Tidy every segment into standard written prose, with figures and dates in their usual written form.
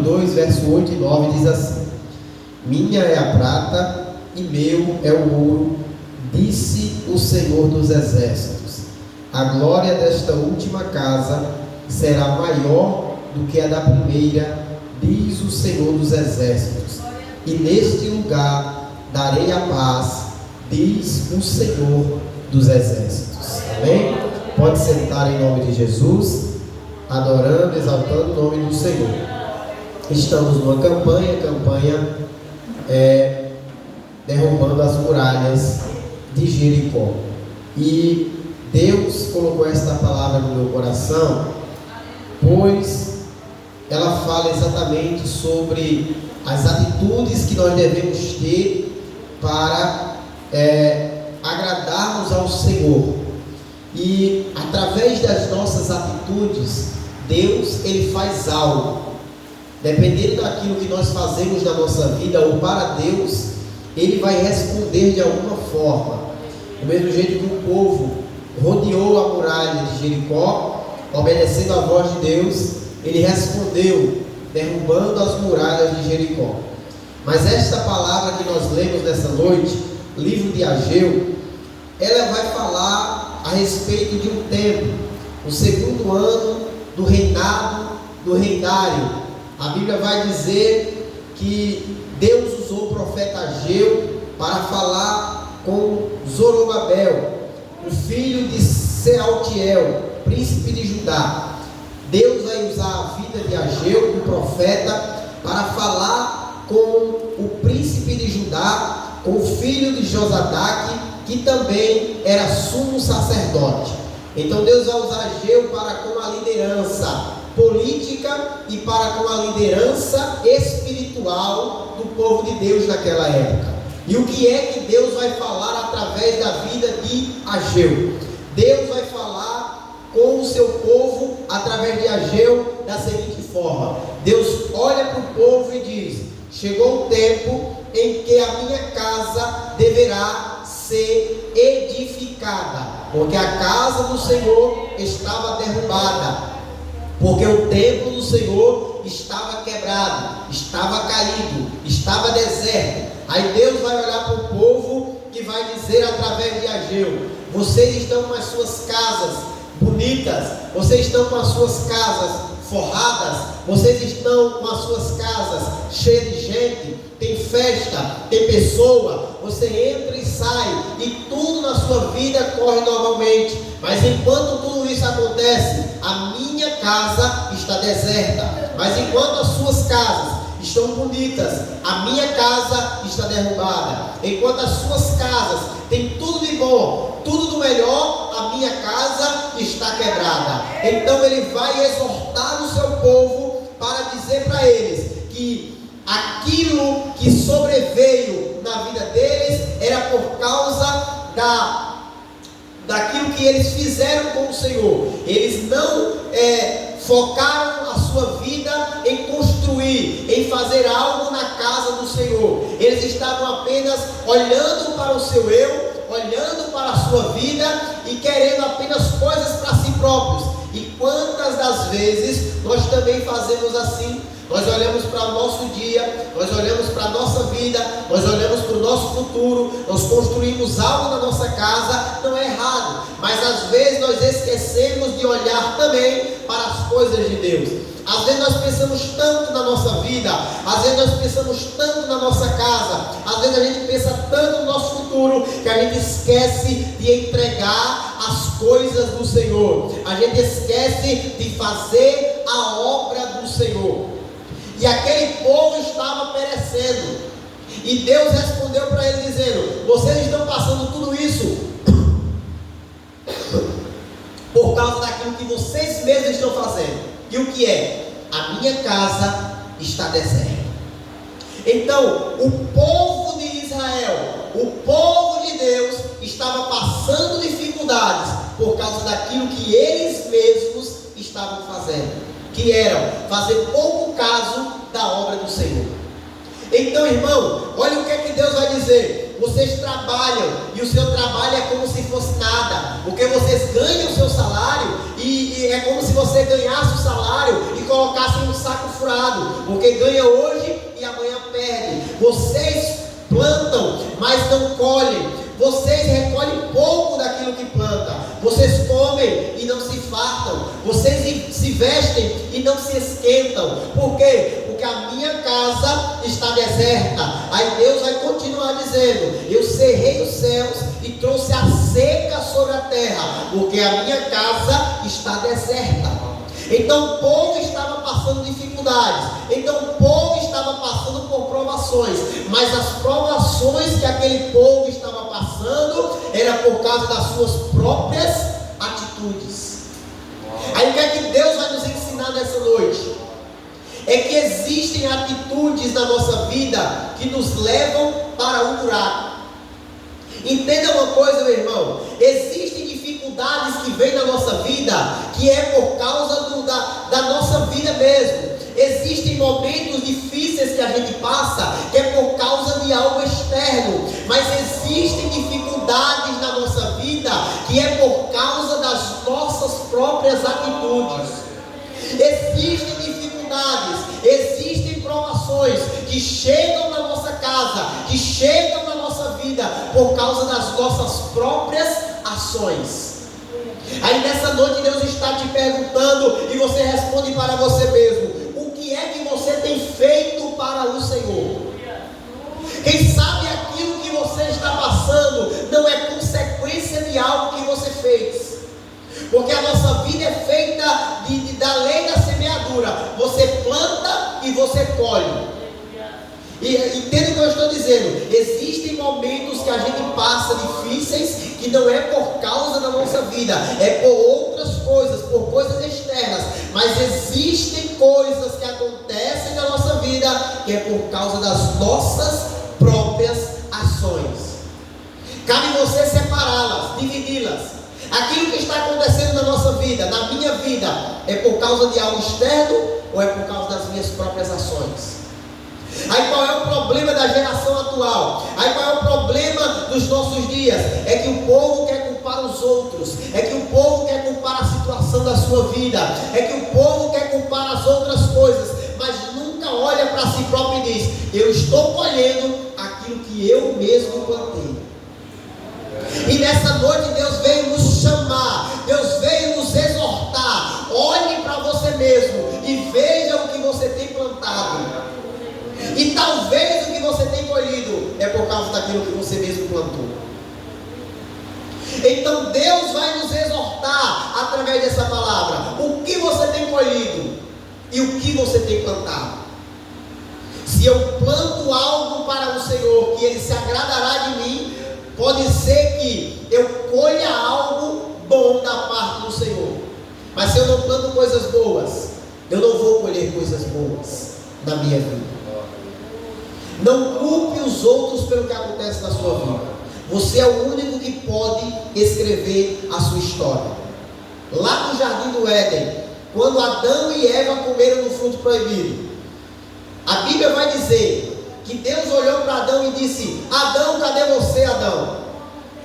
capítulo 2, verso 8 e 9 diz assim: minha é a prata e meu é o ouro, disse o Senhor dos Exércitos. A glória desta última casa será maior do que a da primeira, diz o Senhor dos Exércitos. E neste lugar darei a paz, diz o Senhor dos Exércitos. Amém? Pode sentar em nome de Jesus, adorando, exaltando o nome do Senhor. Estamos numa campanha derrubando as muralhas de Jericó. E Deus colocou esta palavra no meu coração, pois ela fala exatamente sobre as atitudes que nós devemos ter para agradarmos ao Senhor. E através das nossas atitudes, Deus ele faz algo. Dependendo daquilo que nós fazemos na nossa vida ou para Deus, Ele vai responder de alguma forma. Do mesmo jeito que o povo rodeou a muralha de Jericó, obedecendo a voz de Deus, Ele respondeu, derrubando as muralhas de Jericó. Mas esta palavra que nós lemos nessa noite, livro de Ageu, ela vai falar a respeito de um tempo, o segundo ano do reinado do reinário. A Bíblia vai dizer que Deus usou o profeta Ageu para falar com Zorobabel, o filho de Sealtiel, príncipe de Judá. Deus vai usar a vida de Ageu, o profeta, para falar com o príncipe de Judá, com o filho de Josadaque, que também era sumo sacerdote. Então Deus vai usar Ageu para com a liderança política e para com a liderança espiritual do povo de Deus naquela época. E o que é que Deus vai falar através da vida de Ageu? Deus vai falar com o seu povo através de Ageu da seguinte forma: Deus olha para o povo e diz: chegou o tempo em que a minha casa deverá ser edificada, porque a casa do Senhor estava derrubada, porque o templo do Senhor estava quebrado, estava caído, estava deserto. Aí Deus vai olhar para o povo e vai dizer através de Ageu: vocês estão com as suas casas bonitas, vocês estão com as suas casas forradas, vocês estão com as suas casas cheias de gente, tem festa, tem pessoa, você entra e sai e tudo na sua vida corre normalmente. Mas enquanto tudo isso acontece, a minha casa está deserta. Mas enquanto as suas casas estão bonitas, a minha casa está derrubada. Enquanto as suas casas têm tudo de bom, tudo do melhor, a minha casa está quebrada. Então ele vai exortar o seu povo para dizer para eles que aquilo que sobreveio na vida deles era por causa daquilo que eles fizeram com o Senhor. Eles não focaram a sua vida em construir, em fazer algo na casa do Senhor. Eles estavam apenas olhando para o seu eu, olhando para a sua vida e querendo apenas coisas para si próprios. E quantas das vezes nós também fazemos assim? Nós olhamos para o nosso dia, nós olhamos para a nossa vida, nós olhamos para o nosso futuro, nós construímos algo na nossa casa. Não é errado, mas às vezes nós esquecemos de olhar também para as coisas de Deus. Às vezes nós pensamos tanto na nossa vida, às vezes nós pensamos tanto na nossa casa, às vezes a gente pensa tanto no nosso futuro, que a gente esquece de entregar as coisas do Senhor. A gente esquece de fazer a obra do Senhor. E aquele povo estava perecendo. E Deus respondeu para ele dizendo: vocês estão passando tudo isso por causa daquilo que vocês mesmos estão fazendo. E o que é? A minha casa está deserta. Então, o povo de Israel, o povo de Deus, estava passando dificuldades por causa daquilo que eles mesmos estavam fazendo, que eram fazer pouco caso da obra do Senhor. Então, irmão, olha o que é que Deus vai dizer: vocês trabalham e o seu trabalho é como se fosse nada, porque vocês ganham o seu salário e é como se você ganhasse o salário e colocasse em um saco furado, porque ganha hoje e amanhã perde. Vocês plantam, mas não colhem. Vocês recolhem pouco daquilo que plantam. Vocês comem e não se fartam. Vocês se vestem e não se esquentam. Por quê? Porque a minha casa está deserta. Aí Deus vai continuar dizendo: eu cerrei os céus e trouxe a seca sobre a terra, porque a minha casa está deserta. Então o povo estava passando dificuldades, então o povo estava passando por provações, mas as provações que aquele povo estava passando era por causa das suas próprias atitudes. Aí o que é que Deus vai nos ensinar nessa noite? É que existem atitudes na nossa vida que nos levam para um buraco. Entenda uma coisa, meu irmão: existem dificuldades que vêm na nossa vida que é por causa da nossa vida mesmo. Existem momentos difíceis que a gente passa que é por causa de algo externo, mas existem dificuldades na nossa vida que é por causa das nossas próprias atitudes. Existem dificuldades, existem provações que chegam na nossa casa, que chegam na nossa vida por causa das nossas próprias ações. Aí nessa noite Deus está te perguntando e você responde para você mesmo: o que é que você tem feito para o Senhor? Quem sabe aquilo que você está passando não é consequência de algo que você fez, porque a nossa vida é feita da lei da semeadura. Você planta e você colhe. E entenda o que eu estou dizendo: existem momentos que a gente passa difíceis que não é por causa da nossa vida, é por outras coisas, por coisas externas, mas existem coisas que acontecem na nossa vida que é por causa das nossas próprias ações. Cabe você separá-las, dividi-las. Aquilo que está acontecendo na nossa vida, na minha vida, é por causa de algo externo ou é por causa das minhas próprias ações? Aí qual é o problema da geração atual? Aí qual é o problema dos nossos dias? É que o povo quer culpar os outros, é que o povo quer culpar a situação da sua vida, é que o povo quer culpar as outras coisas, mas nunca olha para si próprio e diz: eu estou colhendo aquilo que eu mesmo plantei. E nessa noite Deus veio nos chamar, Deus veio nos exortar: olhe para você mesmo e veja o que você tem plantado. E talvez o que você tem colhido é por causa daquilo que você mesmo plantou. Então Deus vai nos exortar através dessa palavra: o que você tem colhido e o que você tem plantado. Se eu planto algo para o Senhor, que Ele se agradará de mim, pode ser que eu colha algo bom da parte do Senhor. Mas se eu não planto coisas boas, eu não vou colher coisas boas na minha vida. Não culpe os outros pelo que acontece na sua vida. Você é o único que pode escrever a sua história. Lá no Jardim do Éden, quando Adão e Eva comeram do fruto proibido, a Bíblia vai dizer que Deus olhou para Adão e disse: Adão, cadê você, Adão?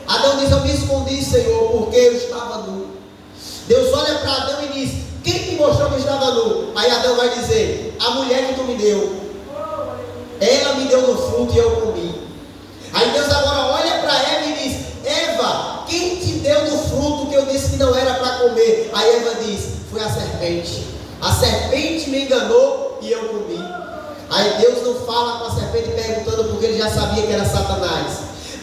Adão diz: eu me escondi, Senhor, porque eu estava nu. Deus olha para Adão e diz: quem te mostrou que eu estava nu? Aí Adão vai dizer: a mulher que tu me deu, ela me deu no fruto e eu comi. Aí Deus agora olha para Eva e diz: Eva, quem te deu do fruto que eu disse que não era para comer? Aí Eva diz: foi a serpente. A serpente me enganou e eu comi. Aí Deus não fala com a serpente perguntando, porque ele já sabia que era Satanás.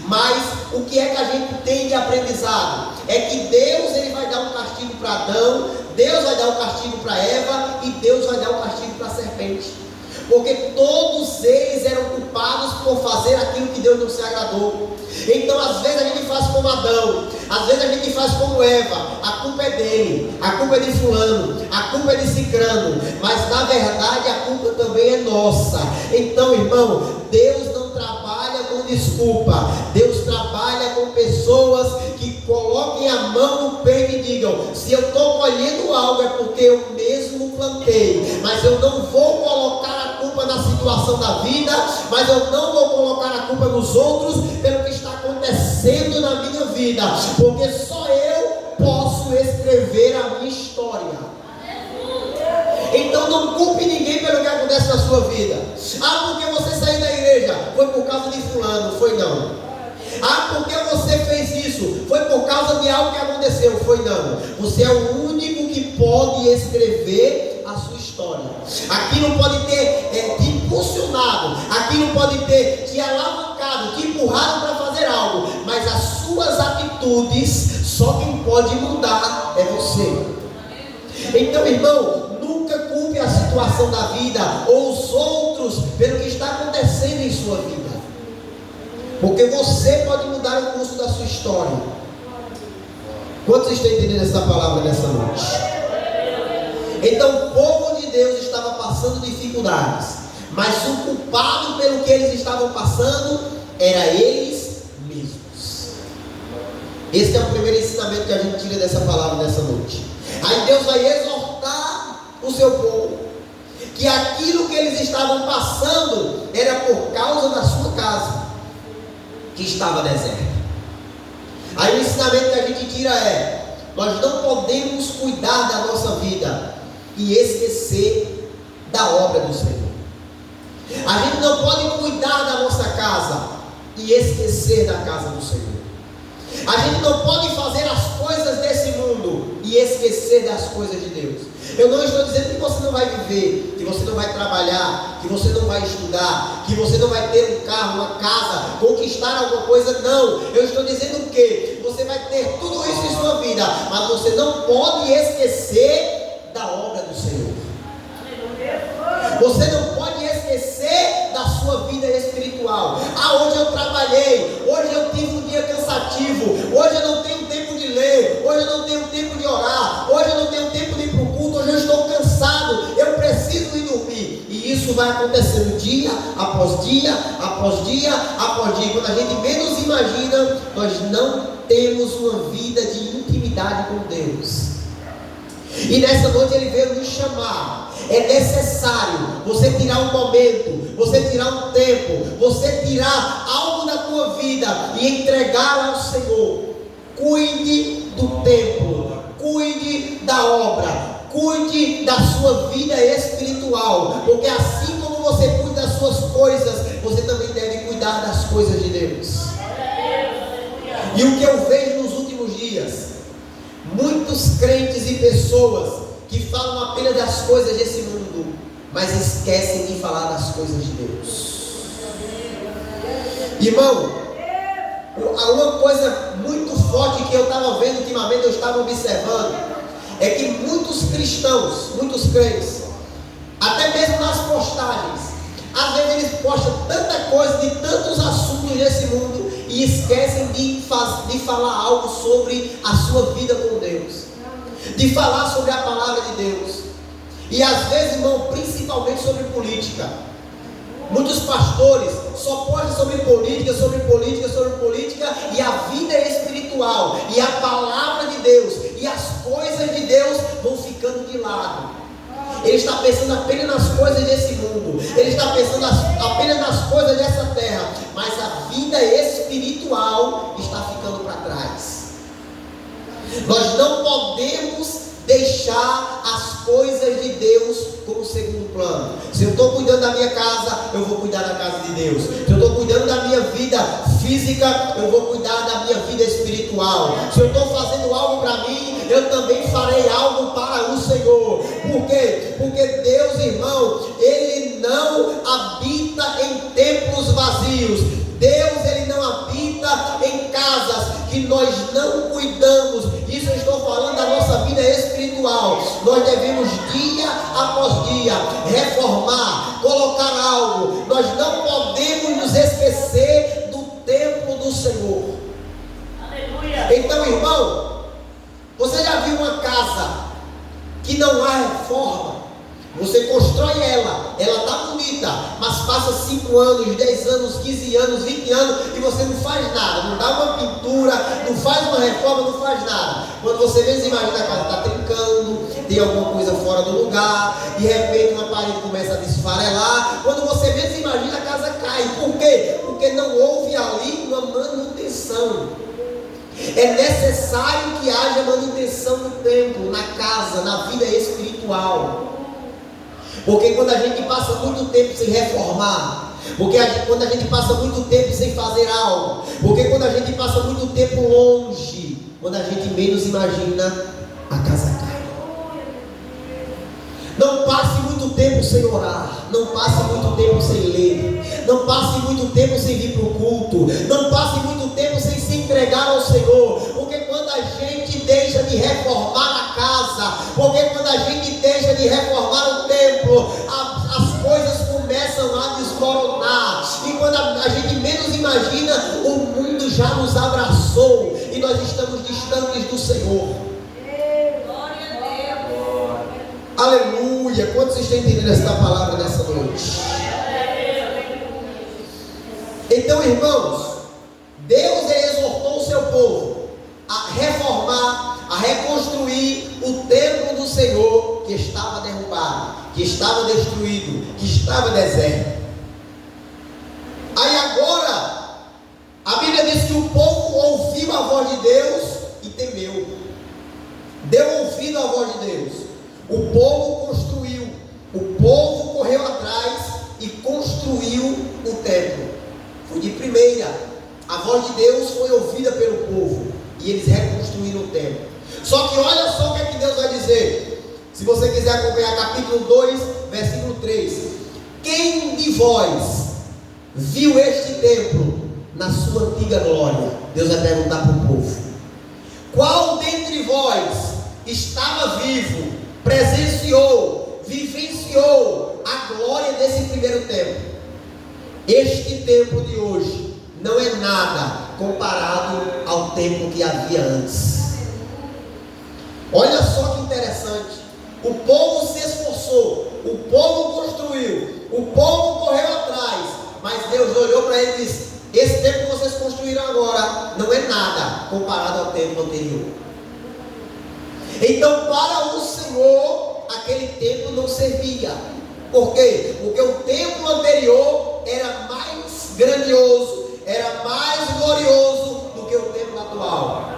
Mas o que é que a gente tem de aprendizado? É que Deus ele vai dar um castigo para Adão, Deus vai dar um castigo para Eva e Deus vai dar um castigo para a serpente. Porque todos eles eram culpados por fazer aquilo que Deus não se agradou. Então às vezes a gente faz como Adão, às vezes a gente faz como Eva: a culpa é dele, a culpa é de fulano, a culpa é de cicrano, mas na verdade a culpa também é nossa. Então, irmão, Deus não trabalha com desculpa. Deus trabalha com pessoas que coloquem a mão no peito e digam: se eu estou colhendo algo é porque eu mesmo plantei, mas eu não vou colocar a culpa culpa na situação da vida, mas eu não vou colocar a culpa nos outros pelo que está acontecendo na minha vida, porque só eu posso escrever a minha história. Então não culpe ninguém pelo que acontece na sua vida. Porque você saiu da igreja, foi por causa de fulano, foi não. Porque você fez isso, foi por causa de algo que aconteceu, foi não. Você é o único que pode escrever a sua história. Aquilo pode ter te impulsionado, aquilo pode ter te alavancado, te empurrado para fazer algo, mas as suas atitudes, só quem pode mudar é você. Então, irmão, nunca culpe a situação da vida ou os outros pelo que está acontecendo em sua vida, porque você pode mudar o curso da sua história. Quantos estão entendendo essa palavra nessa noite? Então o povo de Deus estava passando dificuldades, mas o culpado pelo que eles estavam passando era eles mesmos. Esse é o primeiro ensinamento que a gente tira dessa palavra nessa noite. Aí Deus vai exortar o seu povo, que aquilo que eles estavam passando era por causa da sua casa, que estava deserta. Aí o ensinamento que a gente tira é: nós não podemos cuidar da nossa vida e esquecer da obra do Senhor. A gente não pode cuidar da nossa casa e esquecer da casa do Senhor. A gente não pode fazer as coisas desse mundo e esquecer das coisas de Deus. Eu não estou dizendo que você não vai viver, que você não vai trabalhar, que você não vai estudar, que você não vai ter um carro, uma casa, conquistar alguma coisa. Não, eu estou dizendo que você vai ter tudo isso em sua vida, mas você não pode esquecer da obra do Senhor. Você não pode esquecer da sua vida espiritual. Hoje eu trabalhei, hoje eu tive um dia cansativo, hoje eu não tenho tempo de ler, hoje eu não tenho tempo de orar, hoje eu não tenho tempo de ir para o culto, hoje eu estou cansado, eu preciso ir dormir. E isso vai acontecendo dia após dia, após dia, após dia. Quando a gente menos imagina, nós não temos uma vida de intimidade com Deus. E nessa noite ele veio nos chamar. É necessário você tirar um momento, você tirar um tempo, você tirar algo da tua vida e entregar ao Senhor. Cuide do templo, cuide da obra, cuide da sua vida espiritual, porque assim como você cuida das suas coisas, você também deve cuidar das coisas de Deus. E o que eu vejo nos últimos dias, muitos crentes e pessoas que falam apenas das coisas desse mundo, mas esquecem de falar das coisas de Deus. Irmão, uma coisa muito forte que eu estava vendo ultimamente, eu estava observando, é que muitos cristãos, muitos crentes, até mesmo nas postagens, às vezes eles postam tanta coisa de tantos assuntos desse mundo e esquecem de falar algo sobre a sua vida com Deus, de falar sobre a palavra de Deus. E às vezes, irmão, principalmente sobre política. Muitos pastores só postam sobre política, sobre política, sobre política, e a vida espiritual, e a palavra de Deus, e as coisas de Deus vão ficando de lado. Ele está pensando apenas nas coisas desse mundo, ele está pensando apenas nas coisas dessa terra, mas a vida espiritual está ficando para trás. Nós não podemos deixar as coisas de Deus como segundo plano. Se eu estou cuidando da minha casa, eu vou cuidar da casa de Deus. Se eu estou cuidando da minha vida física, eu vou cuidar da minha vida espiritual. Se eu estou fazendo algo para mim, eu também farei algo para o Senhor. Por quê? Porque Deus, irmão, Ele não habita em templos vazios. Deus, Ele não habita em casas que nós não cuidamos. Isso eu estou falando da nossa vida espiritual. Nós devemos dia após dia reformar, colocar algo. Nós não podemos nos esquecer do templo do Senhor. Aleluia. Então, irmão, você já viu uma casa que não há reforma? Você constrói ela está bonita, mas passa 5 anos, 10 anos, 15 anos, 20 anos e você não faz nada, não dá uma pintura, não faz uma reforma, não faz nada. Quando você mesmo imagina, a casa está trincando, tem alguma coisa fora do lugar, de repente uma parede começa a desfarelar. Quando É necessário que haja manutenção no templo, na casa, na vida espiritual. Porque quando a gente passa muito tempo sem reformar, quando a gente passa muito tempo sem fazer algo, porque quando a gente passa muito tempo longe, quando a gente menos imagina, a casa cai. Não passe muito tempo sem orar, não passe muito tempo sem ler, não passe muito tempo sem vir para o culto, não passe muito tempo sem se entregar ao Senhor, porque quando a gente deixa de reformar a casa, porque quando a gente deixa de reformar o templo, as coisas começam a desmoronar, e quando a gente menos imagina, o mundo já nos abraçou, e nós estamos distantes do Senhor. Aleluia! Quantos estão entendendo esta palavra nessa noite? Então, irmãos, Deus exortou o seu povo a reformar, a reconstruir o templo do Senhor que estava derrubado, que estava destruído, que estava deserto. Aí agora, a Bíblia diz que o povo ouviu a voz de Deus e temeu. Deu ouvido à voz de Deus. O povo construiu, o povo correu atrás e construiu o templo. Foi de primeira. A voz de Deus foi ouvida pelo povo e eles reconstruíram o templo. Só que olha só o que é que Deus vai dizer. Se você quiser acompanhar capítulo 2, versículo 3. Quem de vós viu este templo na sua antiga glória? Deus vai perguntar para o povo. Qual dentre vós estava vivo, presenciou, vivenciou a glória desse primeiro templo? Este templo de hoje não é nada comparado ao templo que havia antes. Olha só que interessante. O povo se esforçou, o povo construiu, o povo correu atrás, mas Deus olhou para ele e disse: esse templo que vocês construíram agora não é nada comparado ao templo anterior. Então, para o Senhor, aquele templo não servia. Por quê? Porque o templo anterior era mais grandioso, era mais glorioso do que o templo atual.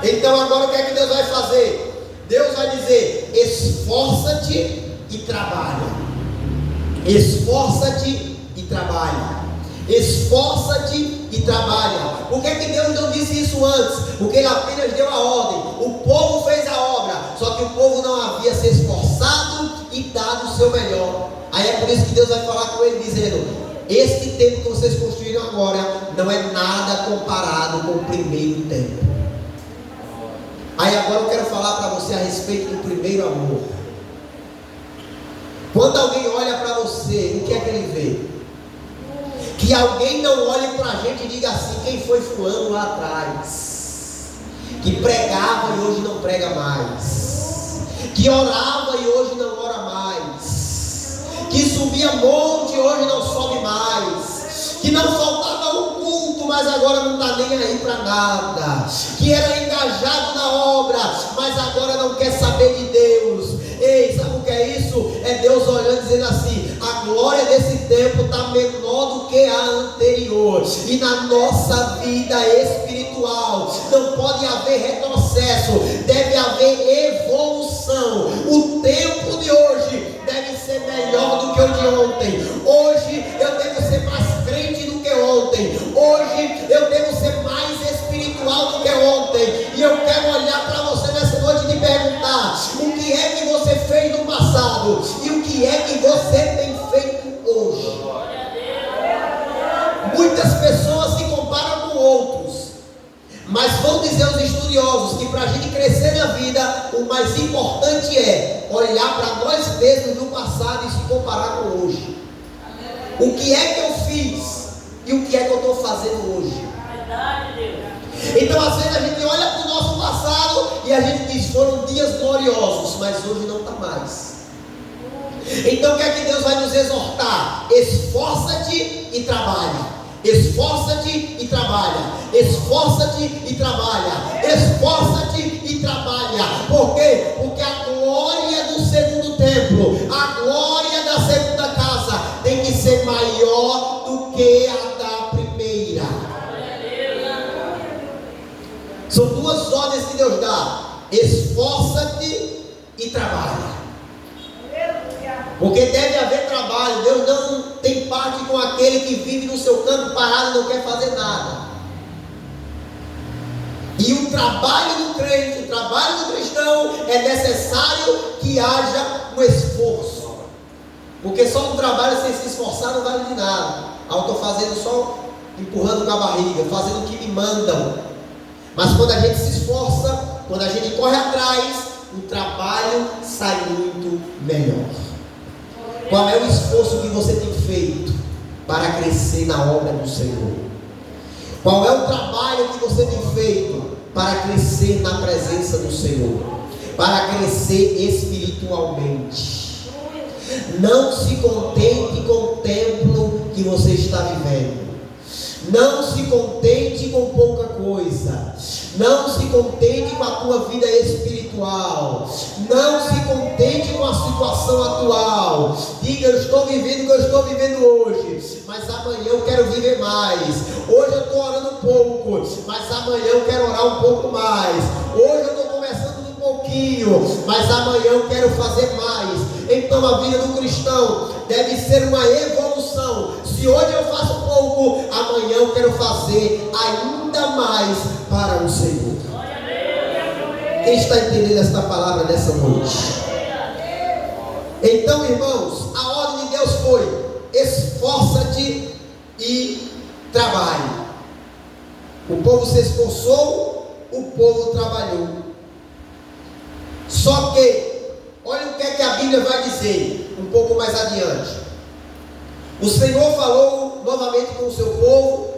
Então, agora o que é que Deus vai fazer? Deus vai dizer: esforça-te e trabalha. Esforça-te e trabalha. Esforça-te e trabalha. Por que Deus não disse isso antes? Porque Ele apenas deu a ordem. O povo fez a obra, só que o povo não havia se esforçado e dado o seu melhor. Aí é por isso que Deus vai falar com ele dizendo: este templo que vocês construíram agora não é nada comparado com o primeiro templo. Aí agora eu quero falar para você a respeito do primeiro amor. Quando alguém olha para você, o que é que ele vê? Que alguém não olhe para a gente e diga assim: quem foi fulano lá atrás, que pregava e hoje não prega mais, que orava e hoje não ora mais, que subia monte e hoje não sobe mais, que não faltava um culto, mas agora não está nem aí para nada, que era engajado na obra, mas agora não quer saber de Deus. Ei, sabe o que é isso? É Deus olhando e dizendo assim: a glória desse tempo está menor do que a anterior. E na nossa vida espiritual não pode haver retrocesso, deve haver evolução. O tempo de hoje deve ser melhor do que o de ontem. Hoje eu devo ser mais crente do que ontem. Hoje eu devo ser mais espiritual do que ontem. E eu quero olhar para você nessa noite e te perguntar: o que é que você fez no passado e o que é que você tem feito hoje? Muitas pessoas se comparam com outros, mas vão dizer os estudiosos que para a gente crescer na vida, o mais importante é olhar para nós mesmos no passado e se comparar com hoje. O que é que eu fiz e o que é que eu estou fazendo hoje? Então às vezes a gente olha para o nosso passado e a gente diz: foram dias gloriosos, mas hoje não está mais. Então o que é que Deus vai nos exortar? Esforça-te e trabalha. Esforça-te e trabalha. Esforça-te e trabalha. Esforça-te e trabalha. Por quê? Porque a glória do segundo templo, a glória da segunda casa tem que ser maior do que a da primeira. esforça-te e trabalha. Porque deve haver trabalho. Deus não tem parte com aquele que vive no seu canto parado e não quer fazer nada. E o trabalho do crente, o trabalho do cristão, é necessário que haja um esforço. Porque só um trabalho sem se esforçar não vale de nada. Eu estou fazendo só empurrando com a barriga, fazendo o que me mandam. Mas quando a gente se esforça, quando a gente corre atrás, o trabalho sai muito melhor. Qual é o esforço que você tem feito para crescer na obra do Senhor? Qual é o trabalho que você tem feito para crescer na presença do Senhor? Para crescer espiritualmente. Não se contente com o templo que você está vivendo. Não se contente com pouca coisa. Não se contente com a tua vida espiritual. Não se contente com a situação atual. Diga: eu estou vivendo o que eu estou vivendo hoje, mas amanhã eu quero viver mais. Hoje eu estou orando pouco, mas amanhã eu quero orar um pouco mais. Hoje eu estou começando um pouquinho, mas amanhã eu quero fazer mais. Então a vida do cristão deve ser uma evolução. Se hoje eu faço pouco, amanhã eu quero fazer ainda mais para o Senhor. Quem está entendendo esta palavra nessa noite? Então, irmãos, a ordem de Deus foi: esforça-te e trabalhe. O povo se esforçou, o povo trabalhou. Só que, olha o que é que a Bíblia vai dizer um pouco mais adiante. O Senhor falou novamente com o seu povo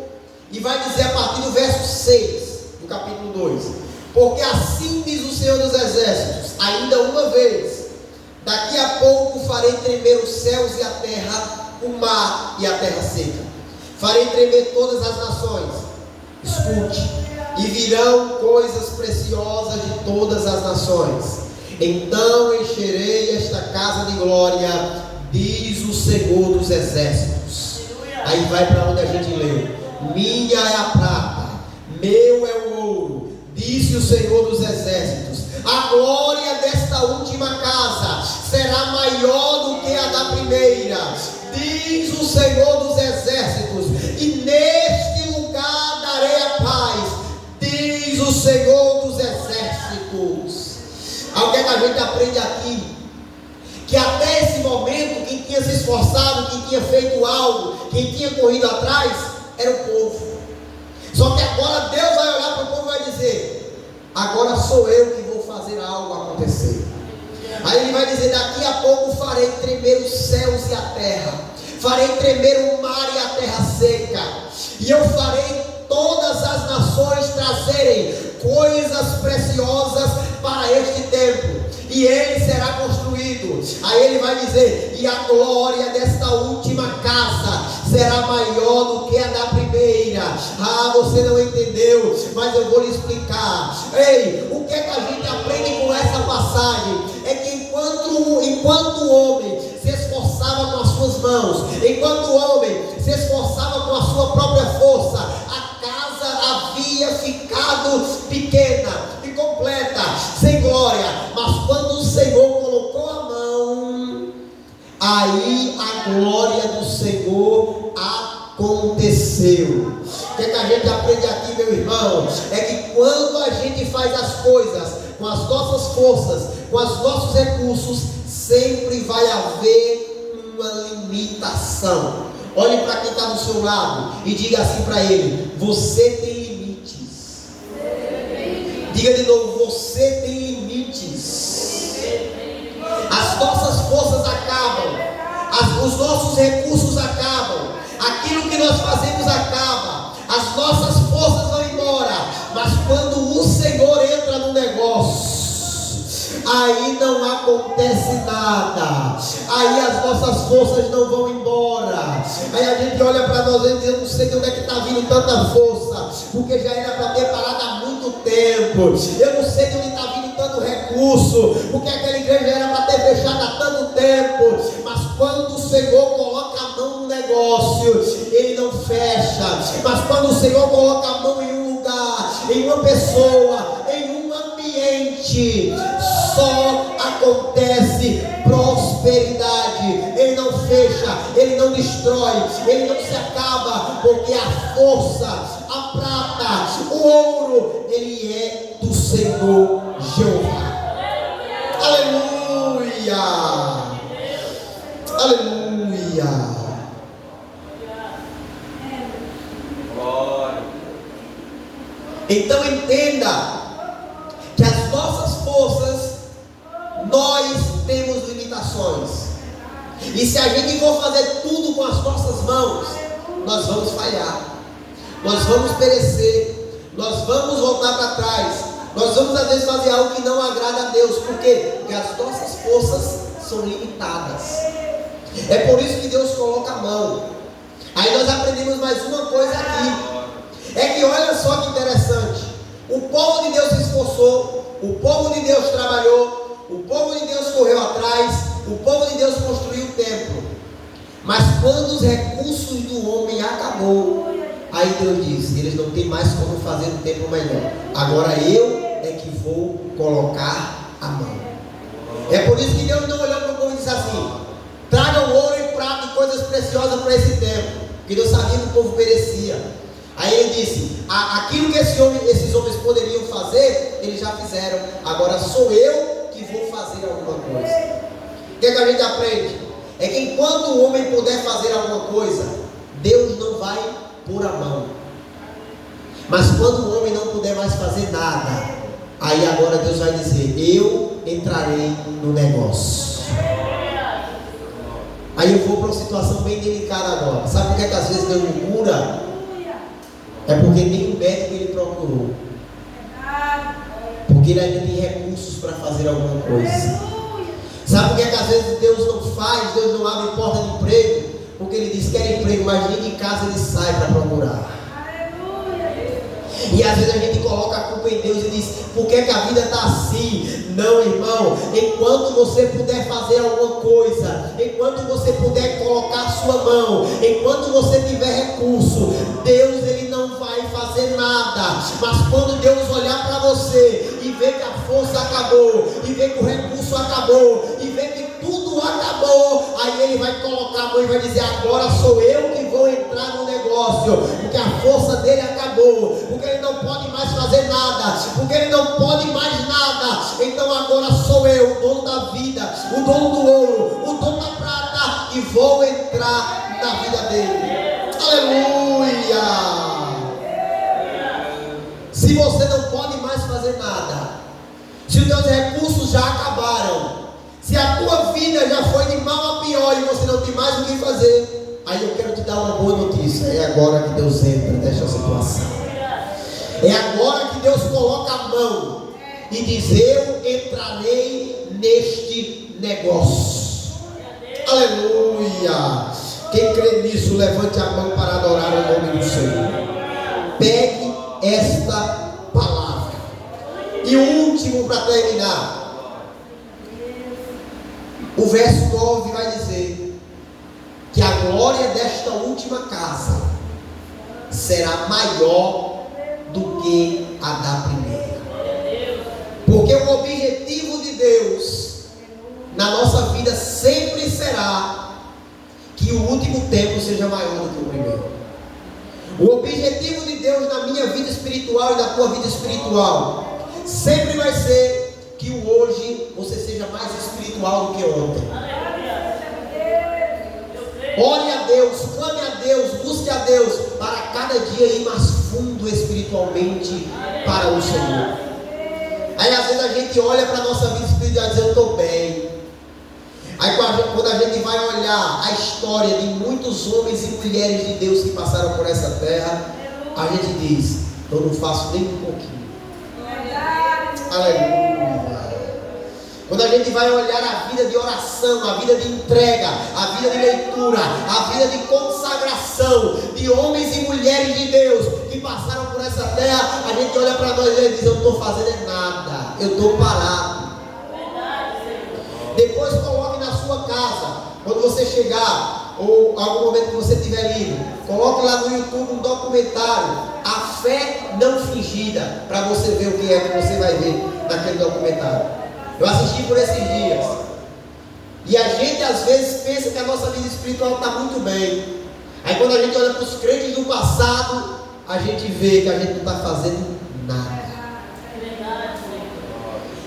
e vai dizer a partir do verso 6 do capítulo 2: porque assim diz o Senhor dos Exércitos, ainda uma vez, daqui a pouco farei tremer os céus e a terra, o mar e a terra seca. Farei tremer todas as nações. Escute: e virão coisas preciosas de todas as nações. Então encherei esta casa de glória, diz o Senhor dos Exércitos. Aí vai para onde a gente leu: minha é a prata, meu é o ouro, disse o Senhor dos Exércitos. A glória desta última casa será maior do que a da primeira, diz o Senhor dos Exércitos. E neste lugar darei a paz, diz o Senhor dos Exércitos. O que é que a gente aprende aqui? Que até esse momento, quem tinha se esforçado, quem tinha feito algo, quem tinha corrido atrás, era o povo. Só que agora Deus vai olhar para o povo e vai dizer: agora sou eu que vou fazer algo acontecer. Aí Ele vai dizer: daqui a pouco farei tremer os céus e a terra, farei tremer o mar e a terra seca, e eu farei todas as nações trazerem coisas preciosas para este templo, e ele será construído. Aí ele vai dizer: e a glória desta última casa será maior do que a da primeira. Você não entendeu, mas eu vou lhe explicar. Ei, o que é que a gente aprende com essa passagem? É que enquanto o homem se esforçava com as suas mãos, enquanto o homem se esforçava com a sua própria força, a casa havia ficado pequena, incompleta, sem glória. Mas quando o Senhor colocou a mão, aí a glória do Senhor aconteceu. O que é que a gente aprende aqui, meu irmão? É que quando a gente faz as coisas com as nossas forças, com os nossos recursos, sempre vai haver uma limitação. Olhe para quem está do seu lado e diga assim para ele: você tem limites. Diga de novo: você tem limites. As nossas forças acabam, os nossos recursos acabam, aquilo que nós fazemos acaba, as nossas forças vão embora. Mas quando o Senhor entra no negócio, aí não acontece nada, aí as nossas forças não vão embora. Aí a gente olha para nós e diz: eu não sei de onde é que está vindo tanta força, porque já era para ter parado há muito tempo. Eu não sei de onde está vindo tanto recurso, porque aquela igreja era para ter fechado há tanto tempo. Mas quando o Senhor coloca a mão no negócio, Ele não fecha. Mas quando o Senhor coloca a mão em um lugar, em uma pessoa, em um ambiente, crente só acontece prosperidade. Ele não fecha, ele não destrói, ele não se acaba, porque a força, a prata, o ouro, ele é do Senhor Jeová. Aleluia! Aleluia! Então entenda que as nossas forças, nós temos limitações. E se a gente for fazer tudo com as nossas mãos, nós vamos falhar, nós vamos perecer, nós vamos voltar para trás, nós vamos às vezes fazer algo que não agrada a Deus. Por quê? Porque as nossas forças são limitadas. É por isso que Deus coloca a mão. Aí nós aprendemos mais uma coisa aqui. É que olha só que interessante. O povo de Deus se esforçou, o povo de Deus trabalhou, o povo de Deus correu atrás, o povo de Deus construiu o templo. Mas quando os recursos do homem acabou, aí Deus disse: eles não têm mais como fazer um templo melhor. Agora eu é que vou colocar a mão. É por isso que Deus não olhou para o povo e disse assim: tragam ouro e prata e coisas preciosas para esse templo, porque Deus sabia que o povo perecia. Aí ele disse: aquilo que esses homens poderiam fazer, eles já fizeram. Agora sou eu que vou fazer alguma coisa. O que é que a gente aprende? É que enquanto o homem puder fazer alguma coisa, Deus não vai pôr a mão. Mas quando o homem não puder mais fazer nada, aí agora Deus vai dizer: eu entrarei no negócio. Aí eu vou para uma situação bem delicada agora. Sabe por que às vezes Deus não cura? É porque nem o médico ele procurou. Porque ele ainda tem recursos para fazer alguma coisa. Sabe por que às vezes Deus não faz, Deus não abre porta de emprego? Porque ele diz que quer emprego, mas nem de casa ele sai para procurar. E às vezes a gente coloca a culpa em Deus e diz: por que a vida está assim? Não, irmão. Enquanto você puder fazer alguma coisa, enquanto você puder colocar a sua mão, enquanto você tiver recurso, Deus ele não vai fazer nada. Mas quando Deus olhar para você e ver que a força acabou, e ver que o recurso acabou, e ver que tudo acabou, aí ele vai colocar a mão e vai dizer: agora sou eu que vou entrar no negócio, porque a força dele acabou, porque ele não pode mais fazer nada, porque ele não pode mais nada. Então agora sou eu, o dono da vida, o dono do ouro, o dono da prata, e vou entrar na vida dele. Aleluia! Se você não pode mais fazer nada, se os teus recursos já acabaram, se a tua vida já foi de mal a pior e você não tem mais o que fazer, aí eu quero te dar uma boa notícia. É agora que Deus entra nesta situação. É agora que Deus coloca a mão e diz: eu entrarei neste negócio. Aleluia! Quem crê nisso, levante a mão para adorar o nome do Senhor. Pegue esta palavra. E o último para terminar. O verso 9 vai dizer que a glória desta última casa será maior do que a da primeira. Porque o objetivo de Deus na nossa vida sempre será que o último tempo seja maior do que o primeiro. O objetivo de Deus na minha vida espiritual e na tua vida espiritual sempre vai ser que o hoje você seja mais espiritual do que ontem. Ore a Deus, clame a Deus, busque a Deus, para cada dia ir mais fundo espiritualmente para o Senhor. Aí às vezes a gente olha para a nossa vida espiritual e diz: eu estou bem. Aí quando a gente vai olhar a história de muitos homens e mulheres de Deus que passaram por essa terra, a gente diz: eu não faço nem um pouquinho. Aleluia. Quando a gente vai olhar a vida de oração, a vida de entrega, a vida de leitura, a vida de consagração de homens e mulheres de Deus que passaram por essa terra, a gente olha para nós e diz: eu não estou fazendo nada, eu estou parado. Depois coloque na sua casa, quando você chegar, ou algum momento que você estiver livre, coloque lá no YouTube um documentário, A Fé Não Fingida, para você ver o que é que você vai ver naquele documentário. Eu assisti por esses dias. E a gente às vezes pensa que a nossa vida espiritual está muito bem. Aí quando a gente olha para os crentes do passado, a gente vê que a gente não está fazendo nada.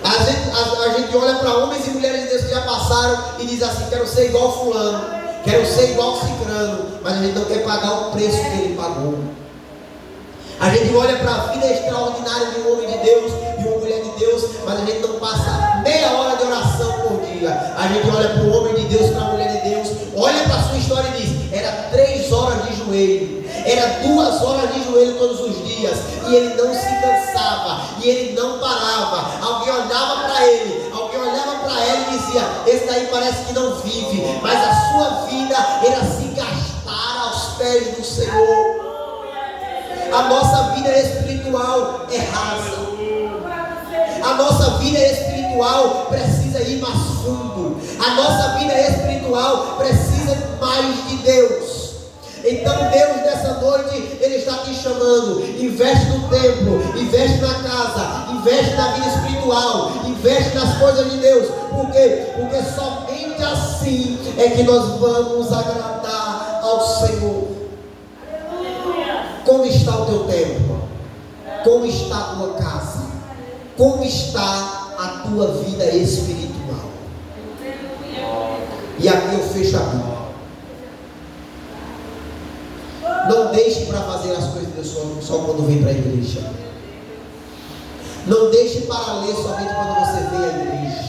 A gente olha para homens e mulheres de Deus que já passaram e diz assim: quero ser igual fulano, quero ser igual cicrano, mas a gente não quer pagar o preço que ele pagou. A gente olha para a vida extraordinária de um homem de Deus, de uma mulher de Deus, mas a gente não passa meia hora de oração por dia. A gente olha para o homem de Deus, para a mulher de Deus, olha para a sua história e diz: era 3 horas de joelho, era 2 horas de joelho todos os dias, e ele não se cansava, e ele não parava. Alguém olhava para ele, alguém olhava para ela e dizia: esse daí parece que não vive, mas a sua vida era se gastar aos pés do Senhor. A nossa vida espiritual é rasa. A nossa vida espiritual precisa ir mais fundo. A nossa vida espiritual precisa mais de Deus. Então Deus nessa noite, Ele está te chamando. Investe no templo, investe na casa, investe na vida espiritual, investe nas coisas de Deus. Por quê? Porque somente assim é que nós vamos agradar ao Senhor. Como está o teu templo? Como está a tua casa? Como está a tua vida espiritual? E aqui eu fecho a Bíblia. Não deixe para fazer as coisas de Deus só quando vem para a igreja. Não deixe para ler somente quando você vem à igreja.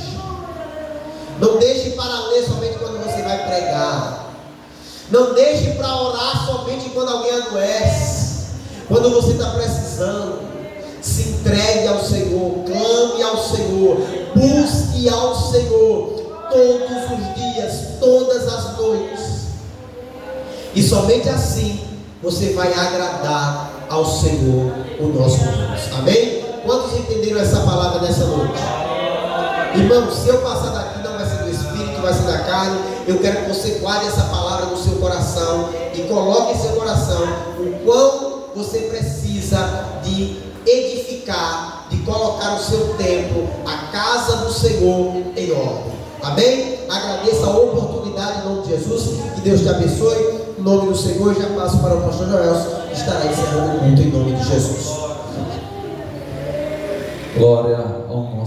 Não deixe para ler somente quando você vai pregar. Não deixe para orar somente quando alguém adoece. Quando você está precisando, se entregue ao Senhor, clame ao Senhor, busque ao Senhor todos os dias, todas as noites. E somente assim você vai agradar ao Senhor, o nosso Deus. Amém? Quantos entenderam essa palavra nessa noite? Irmão, se eu passar daqui, não vai ser do Espírito, vai ser da carne. Eu quero que você guarde essa palavra no seu coração e coloque em seu coração o quão você precisa de edificar, de colocar o seu templo, a casa do Senhor em ordem. Amém? Agradeça a oportunidade em nome de Jesus. Que Deus te abençoe. Em nome do Senhor, já passo para o pastor Joelson, que estará encerrando o culto em nome de Jesus. Glória ao nosso